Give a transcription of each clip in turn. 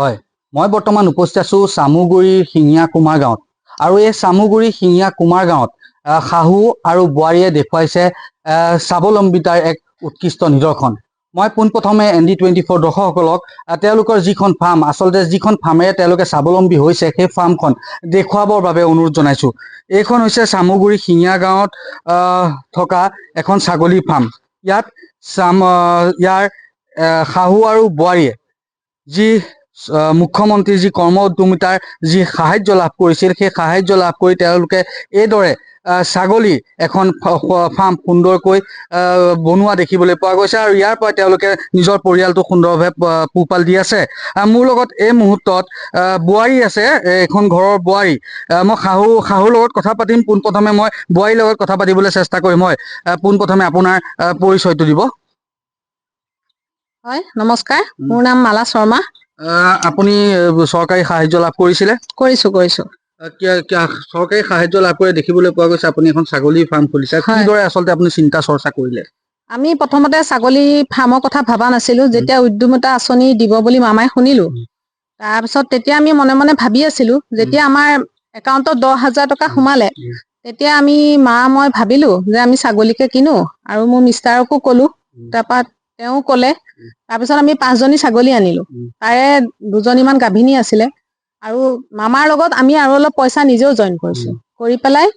হয়, মই বৰ্তমান উপস্থিত আছো চামুগুৰিৰ শিঙীয়া কুমাৰ গাঁৱত। আৰু এই চামুগুৰি শিঙীয়া কুমাৰ গাঁৱত শাহু আৰু বোৱাৰীয়ে দেখুৱাইছে স্বাৱলম্বিতাৰ এক উৎকৃষ্ট নিদৰ্শন। মই পোনপ্ৰথমে ND24 দৰ্শকসকলক তেওঁলোকৰ যিখন ফাৰ্ম, আচলতে যিখন ফাৰ্মেৰে তেওঁলোকে স্বাৱলম্বী হৈছে, সেই ফাৰ্মখন দেখুৱাবৰ বাবে অনুৰোধ জনাইছো। এইখন হৈছে চামুগুৰি শিঙীয়া গাঁৱত থকা এখন ছাগলী ফাৰ্ম। ইয়াত ইয়াৰ শাহু আৰু বোৱাৰীয়ে যি মুখ্যমন্ত্ৰীৰ যি কৰ্ম উদ্যমিতাৰ যি সাহায্য লাভ কৰিছিল, সেই সাহায্য লাভ কৰি তেওঁলোকে এইদৰে ছাগলী এখন ফাৰ্ম সুন্দৰকৈ বনোৱা দেখিবলৈ পোৱা গৈছে। আৰু ইয়াৰ পৰা তেওঁলোকে নিজৰ পৰিয়ালটো সুন্দৰভাৱে পোহপাল দি আছে। মোৰ লগত এই মুহূৰ্তত বোৱাৰী আছে, এখন ঘৰৰ বোৱাৰী। মই শাহুৰ লগত কথা পাতিম। পোনপ্ৰথমে মই বোৱাৰীৰ লগত কথা পাতিবলৈ চেষ্টা কৰিম। হয়, পোনপ্ৰথমে আপোনাৰ পৰিচয়টো দিব। হয়, নমস্কাৰ, মোৰ নাম মালা শৰ্মা। আপুনি চৰকাৰী সাহায্য লাভ কৰিছিলে? কৰিছো। চৰকাৰী সাহায্য লাভ কৰি দেখিবলৈ পোৱা গৈছে আপুনি এখন ছাগলী ফাৰ্ম খুলিছে। কিদৰে আচলতে আপুনি চিন্তা চৰ্চা কৰিলে? আমি প্ৰথমতে ছাগলী ফাৰ্মৰ কথা ভবা নাছিলো। যেতিয়া উদ্যমিতা আঁচনি দিব বুলি মামাই শুনিলো, তাৰপিছত তেতিয়া আমি মনে মনে ভাবি আছিলো। যেতিয়া আমাৰ একাউণ্টত 10,000 টকা সোমালে, তেতিয়া আমি মই ভাবিলো যে আমি ছাগলীকে কিনো। আৰু মোৰ মিষ্টাৰকো কলো, তাৰপৰা তেওঁ কলে। তাৰপিছত আমি 5জনী ছাগলী আনিলো। তাৰে 2জনীমান গাভিনী আছিলে। আৰু মামাৰ লগত আমি আৰু অলপ পইচা নিজেও জইন কৰিছো। কৰি পেলাই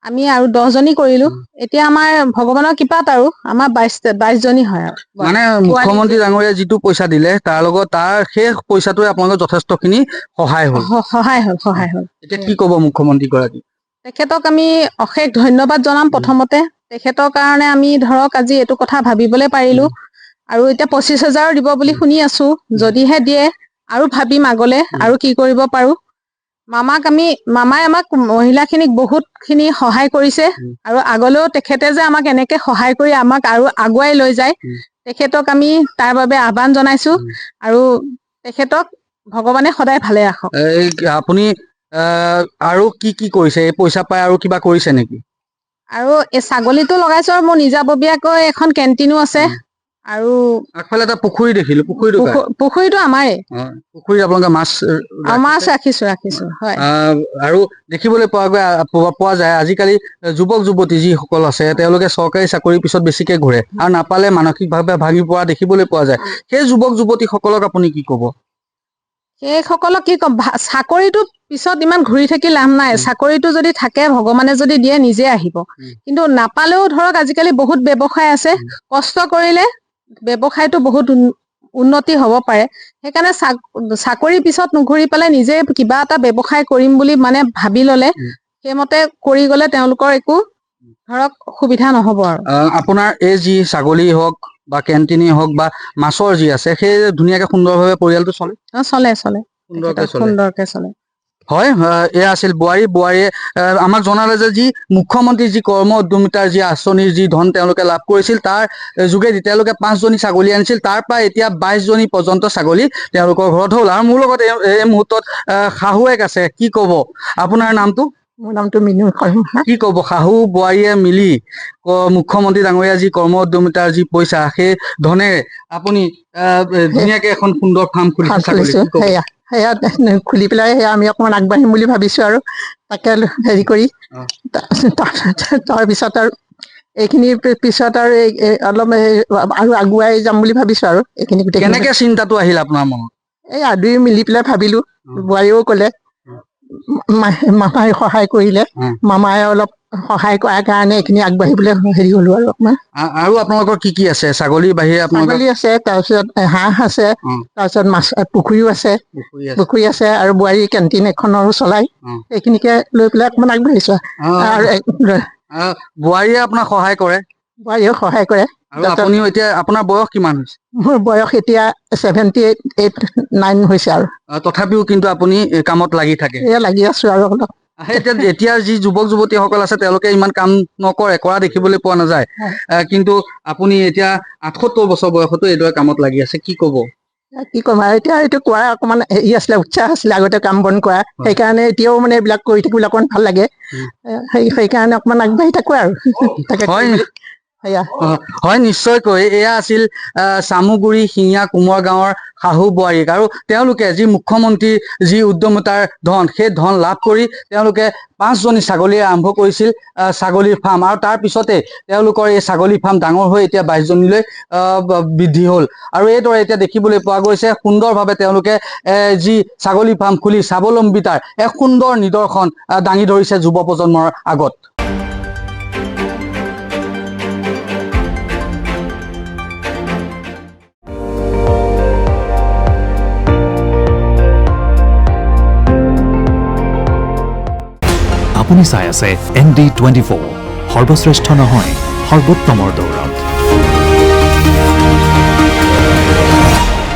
আমি আৰু 10জনী কৰিলো। এতিয়া আমাৰ ভগৱানৰ কৃপাত আৰু আমাৰ 22জনী হয়। আৰু মানে মুখ্যমন্ত্ৰী ডাঙৰীয়া যিটো পইচা দিলে, তাৰ লগত তাৰ সেই পইচাটোৱে আপোনালোকৰ যথেষ্টখিনি সহায় হ'ল। এতিয়া কি ক'ব মুখ্যমন্ত্ৰী গৰাকী? তেখেতক আমি অশেষ ধন্যবাদ জনাম। প্ৰথমতে তেখেতৰ কাৰণে আমি ধৰক আজি এইটো কথা ভাবিবলৈ পাৰিলো। আৰু এতিয়া 25,000 দিব বুলি শুনি আছো। যদিহে দিয়ে আৰু ভাবিম আগলে আৰু কি কৰিব পাৰো। মামাই আমাক মহিলাখিনিক বহুত খিনি সহায় কৰিছে। আৰু আগলৈও তেখেতে যে আমাক এনেকে সহায় কৰি আমাক আৰু আগুৱাই লৈ যায়, তেখেতক আমি তাৰ বাবে আহ্বান জনাইছো। আৰু তেখেতক ভগৱানে সদায় ভালে ৰাখক। আপুনি আৰু কি কৰিছে? এই পইচা পাই আৰু কিবা কৰিছে নেকি? আৰু এই ছাগলীটো লগাইছো। আৰু মোৰ নিজাববীয়াকৈ এখন কেণ্টিনো আছে। আৰু আগফালে এটা পুখুৰী দেখিলো। পুখুৰীটো আমাৰে। পুখুৰীত আপোনালোকে মাছ ৰাখিছো। হয়। আৰু দেখিবলৈ পোৱা যায় আজিকালি যুৱক যুৱতী যিসকল আছে, তেওঁলোকে চৰকাৰী চাকৰিৰ পিছত বেছিকে ঘূৰে আৰু নাপালে মানসিকভাৱে ভাঙি পৰা দেখিবলৈ পোৱা যায়। সেই যুৱক যুৱতী সকলক আপুনি কি ক'ব? সেইসকলক কি ক'ম, চাকৰিটো পিছত ইমান ঘূৰি থাকি লাভ নাই। চাকৰিটো যদি থাকে, ভগৱানে যদি দিয়ে, নিজে আহিব। কিন্তু নাপালেও ধৰক আজিকালি বহুত ব্যৱসায় আছে। কষ্ট কৰিলে ব্যৱসায়টো বহুত উন্নতি হ'ব পাৰে। সেইকাৰণে চাকৰিৰ পিছত নুঘূৰি পেলাই নিজে কিবা এটা ব্যৱসায় কৰিম বুলি মানে ভাবি ললে, সেইমতে কৰি গলে তেওঁলোকৰ একো ধৰক অসুবিধা নহব। আৰু আপোনাৰ এই যি ছাগলী হওক বা কেণ্টিনেই হওক বা মাছৰ যি আছে, সেই ধুনীয়াকে সুন্দৰভাৱে পৰিয়ালটো চলে? সুন্দৰকে চলে। হয়, এয়া আছিল বোৱাৰীয়ে আমাক জনালে যে যি মুখ্যমন্ত্ৰীৰ যি কৰ্ম উদ্যমিতাৰ যি আঁচনিৰ যি ধন তেওঁলোকে লাভ কৰিছিল, তাৰ যোগেদি তেওঁলোকে 5জনী ছাগলী আনিছিল। তাৰ পৰা এতিয়া 22জনী পৰ্যন্ত ছাগলী তেওঁলোকৰ ঘৰত হ'ল। আৰু মোৰ লগত এই মুহূৰ্তত শাহুৱেক আছে। কি ক'ব? আপোনাৰ নামটো? মোৰ নামটো মিনু শৰ্মা। কি ক'ব? শাহু বোৱাৰীয়ে মিলি মুখ্যমন্ত্ৰী ডাঙৰীয়া যি কৰ্ম উদ্যমিতাৰ যি পইচা, সেই ধনেৰে আপুনি ধুনীয়াকে এখন সুন্দৰ ফাৰ্ম খুলিছে। সেয়া খুলি পেলাই আমি অকমান আগবাঢ়িম বুলি ভাবিছো। আৰু তাকে হেৰি কৰি তাৰপিছত আৰু এইখিনিৰ পিছত আৰু অলপ আৰু আগুৱাই যাম বুলি ভাবিছো। আৰু এইখিনি কেনেকে চিন্তাটো আহিল আপোনাৰ মনত? এই দুই মিলি পেলাই ভাবিলো। বোৱাৰীও কলে, মামাই সহায় কৰিলে। মামাই অলপ সহায় কৰাৰ কাৰণে এইখিনি আগবাঢ়িবলৈ হেৰি হলো। আৰু অকমান আৰু আপোনালোকৰ কি আছে? ছাগলীৰ বাহিৰে ছাগলী আছে, তাৰপিছত হাঁহ আছে, তাৰপিছত মাছ পুখুৰীও আছে। পুখুৰী আছে আৰু বোৱাৰী কেণ্টিন এখনৰো চলাই। এইখিনিকে লৈ পেলাই অকমান আগবাঢ়িছো। আৰু বোৱাৰীয়ে আপোনাক সহায় কৰে? বোৱাৰীয়েও সহায় কৰে। আৰু আপুনিও এতিয়া, আপোনাৰ বয়স কিমান হৈছে? মোৰ বয়স এতিয়া 78-9 হৈছে। আৰু তথাপিও কিন্তু আপুনি কামত লাগি থাকে? লাগি আছো আৰু অলপ। এতিয়া যি যুৱক যুৱতীসকল আছে, তেওঁলোকে ইমান কাম নকৰে, কৰা দেখিবলৈ পোৱা নাযায়। কিন্তু আপুনি এতিয়া 78 বছৰ বয়সতো এইদৰে কামত লাগি আছে। কি ক'ব? কি ক'ম আৰু এতিয়া এইটো কৰা অকমান হেৰি আছিলে, উৎসাহ আছিলে আগতে কাম বন কৰা। সেইকাৰণে এতিয়াও মানে এইবিলাক কৰি থাকিবলৈ অকমান ভাল লাগে। সেইকাৰণে অকমান আগবাঢ়ি থাকো। আৰু হয়, নিশ্চয়কৈ। এয়া আছিল চামুগুৰি শিঙীয়া কুমৰ গাঁৱৰ শাহু বোৱাৰীক আৰু তেওঁলোকে যি মুখ্যমন্ত্ৰীৰ যি উদ্যমতাৰ ধন সেই ধন লাভ কৰি তেওঁলোকে 5জনী ছাগলী আৰম্ভ কৰিছিল ছাগলীৰ ফাৰ্ম আৰু তাৰ পিছতে তেওঁলোকৰ এই ছাগলী ফাৰ্ম ডাঙৰ হৈ এতিয়া 22জনীলৈ বৃদ্ধি হ'ল আৰু এইদৰে এতিয়া দেখিবলৈ পোৱা গৈছে সুন্দৰভাৱে তেওঁলোকে যি ছাগলী ফাৰ্ম খুলি স্বাৱলম্বিতাৰ এক সুন্দৰ নিদৰ্শন দাঙি ধৰিছে যুৱ প্ৰজন্মৰ আগত। আপুনি চাই আছে ND24 সৰ্বশ্ৰেষ্ঠ নহয় সৰ্বোত্তমৰ দৌৰত।